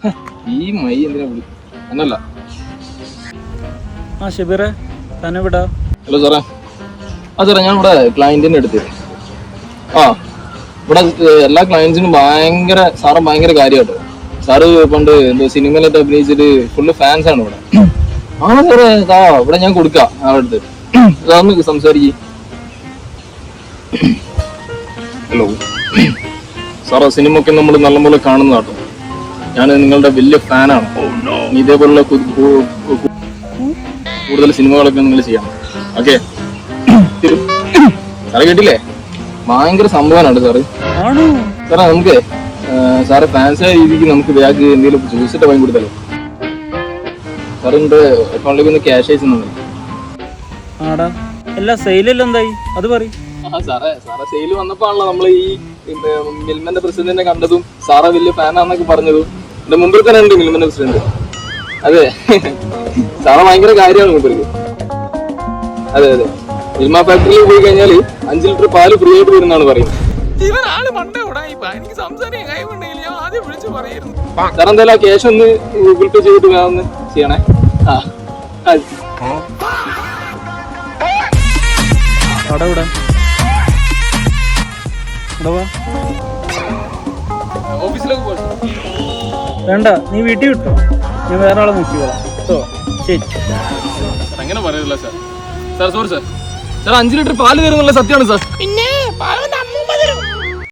ഈ മൈ എന്തിനാ വിളി എന്നല്ല. ആ ഷബീറെ തന്നെ വിടാ. ഹലോ സാറേ. ആ സാറേ, ഞാൻ ഇവിടെ ക്ലയന്റിന്റെ അടുത്ത് ഇവിടെ എല്ലാ ക്ലയന്റ്സിനും സാറ് ഭയങ്കര കാര്യമായിട്ട്. സാറ് പണ്ട് എന്തോ സിനിമയിലൊക്കെ അഭിനയിച്ചിട്ട് ഫുള്ള് ഫാൻസ് ആണ് ഇവിടെ. ആ സാറേ, ഇവിടെ ഞാൻ കൊടുക്കാം അവരുടെ അടുത്ത്. സാറിന് സംസാരിക്കും. ഹലോ സാറേ, സിനിമ ഒക്കെ നമ്മൾ നല്ലപോലെ കാണുന്നതാട്ടോ. ഞാൻ നിങ്ങളുടെ വലിയ ഫാനാണ്. ഇതേപോലുള്ള കൂടുതൽ സിനിമകളൊക്കെ നിങ്ങൾ ചെയ്യാം. ഓക്കെ സാറേ, കേട്ടില്ലേ? ഭയങ്കര സംഭവമാണ് സാറ്. സാറേ, നമുക്ക് സാറെ ഫാൻസായ രീതിക്ക് നമുക്ക് ബാഗ് എന്തെങ്കിലും ജ്യൂസിട്ട് വാങ്ങി കൊടുത്താലോ? സാറിന്റെ അക്കൗണ്ടിലേക്ക് ഒന്ന് ക്യാഷ് അയച്ചു. ആടാ എല്ലാ സെയിലെല്ലാം എന്തായി അത് പറയും. സാറേ സെയിൽ വന്നപ്പോഴാണല്ലോ നമ്മൾ ഈ മിൽമന്റെ പ്രസിഡന്റിനെ കണ്ടതും സാറ വലിയ ഫാനാന്നൊക്കെ പറഞ്ഞതും. എന്റെ മുമ്പിൽ തന്നെ ഉണ്ട് മിൽമന്റെ പ്രസിഡന്റ്. അതെ, സാറ ഭയങ്കര കാര്യമാണ് മുമ്പിലേക്ക്. അതെ അതെ, മിൽമ ഫാക്ടറിയിൽ പോയി കഴിഞ്ഞാൽ 5 ലിറ്റർ പാല് ഫ്രീ ആയിട്ട് വരുന്നതാണ് പറയുന്നത്. സാർ എന്തായാലും ആ ക്യാഷ് ഒന്ന് ഗൂഗിൾ പേ ചെയ്തിട്ട് വേണമെന്ന് ചെയ്യണേ. ഓഫീസിലേക്ക് പോകണം. വേണ്ട, നീ വീട്ടിൽ വിട്ടോ, ഞാൻ വേറെ ആളെ നോക്കിക്കോളാം കേട്ടോ. ശരി. അങ്ങനെ പറയില്ല സാർ. Sorry sir. 5 ലിറ്റർ പാല് തരുന്നുള്ള സത്യമാണ് സാർ. പിന്നെ